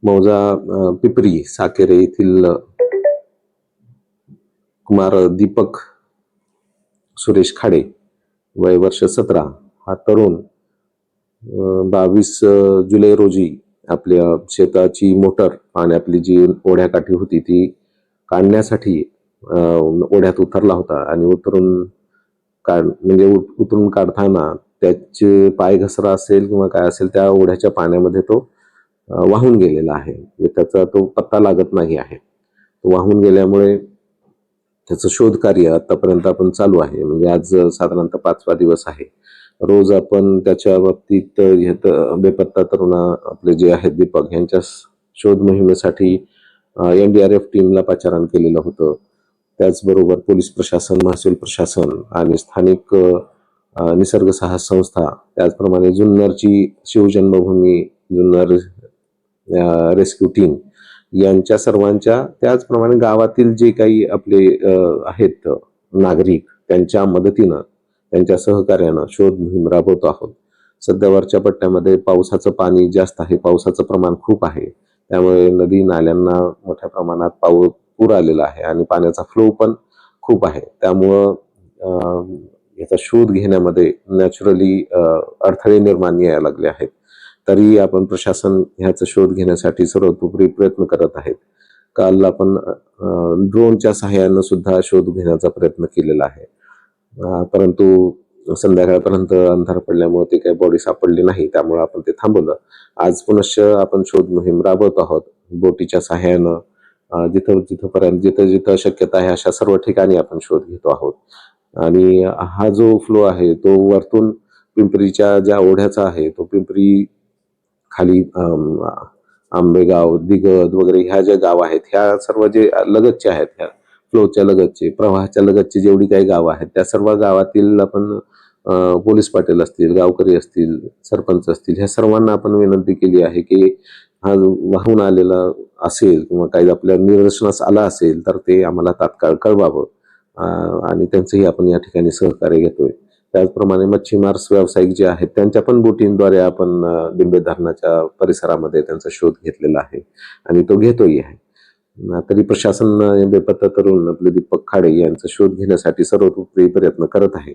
मौजा पिपरी साकेरे येथील कुमार दीपक सुरेश खाडे वय वर्ष 17 हा तरुण 22 जुलै रोजी आपल्या शेताची मोटर आणि आपली जी ओढ्याकाठी होती ती काढण्यासाठी ओढ्यात उतरला होता आणि उतरून काढताना त्याचे पाय घसरा असेल किंवा काय असेल त्या ओढ्याच्या पाण्यामध्ये तो वाहून गेलेला आहे. त्याचा तो पत्ता लागत नाही आहे. वाहून गेल्यामुळे त्याचं शोध कार्य आतापर्यंत आपण चालू आहे. म्हणजे आज साधारणतः 5वा दिवस आहे. रोज आपण त्याच्या बाबतीत बेपत्ता तरुण आपले जे आहेत दीपक यांच्या शोध मोहिमेसाठी NDRF टीमला पाचारण केलेलं होतं. त्याचबरोबर पोलीस प्रशासन, महसूल प्रशासन आणि स्थानिक निसर्ग साहस संस्था, त्याचप्रमाणे जुन्नरची शिवजन्मभूमी जुन्नर रेस्क्यू टीम यांच्या सर्वांच्या, त्याचप्रमाणे गावातील जे काही आपले आहेत नागरिक त्यांच्या मदतीनं, त्यांच्या सहकार्यानं शोध मोहीम राबवतो आहोत. सध्या वरच्या पट्ट्यामध्ये पावसाचं पाणी जास्त आहे, पावसाचं प्रमाण खूप आहे. त्यामुळे नदी नाल्यांना मोठ्या प्रमाणात पूर आलेला आहे आणि पाण्याचा फ्लो पण खूप आहे. त्यामुळं याचा शोध घेण्यामध्ये नॅचरली अडथळे निर्माण यायला लागले आहेत. तरी आपण प्रशासन ह्याचा शोध घेण्यासाठी सर्वतोपरी प्रयत्न करत आहेत. काल आपण ड्रोनच्या सहाय्यानं सुद्धा शोध घेण्याचा प्रयत्न केलेला आहे. परंतु संध्याकाळपर्यंत अंधार पडल्यामुळे ते काही बॉडी सापडली नाही, त्यामुळे आपण ते थांबवलं. आज पुनश्च आपण शोध मोहीम राबवत आहोत बोटीच्या सहाय्यानं. जिथं शक्यता आहे अशा सर्व ठिकाणी आपण शोध घेतो आहोत. आणि हा जो फ्लो आहे तो वरतून पिंपरीच्या ज्या ओढ्याचा आहे तो पिंपरी खाली आंबेगाव, दिगद वगैरे ह्या ज्या गाव आहेत, ह्या सर्व जे लगतचे आहेत, ह्या फ्लोच्या लगतचे, प्रवाहाच्या लगतची जेवढी काही गावं आहेत त्या सर्व गावातील आपण पोलीस पाटील असतील, गावकरी असतील, सरपंच असतील, ह्या सर्वांना आपण विनंती केली आहे की हा वाहून आलेला असेल किंवा काही आपल्या निदर्शनास आला असेल तर ते आम्हाला तात्काळ कळवावं. आणि त्यांचंही आपण या ठिकाणी सहकार्य घेतोय. त्याचप्रमाणे मच्छीमार व्यावसायिक जे आहेत त्यांच्या पण बोटींद्वारे आपण डिंबे धरणाच्या परिसरामध्ये त्यांचा शोध घेतलेला आहे आणि तो घेतोही आहे. तरी प्रशासन बेपत्ता तरुण आपले दीपक खाडे यांचा शोध घेण्यासाठी सर्वतोपरी प्रयत्न करत आहे.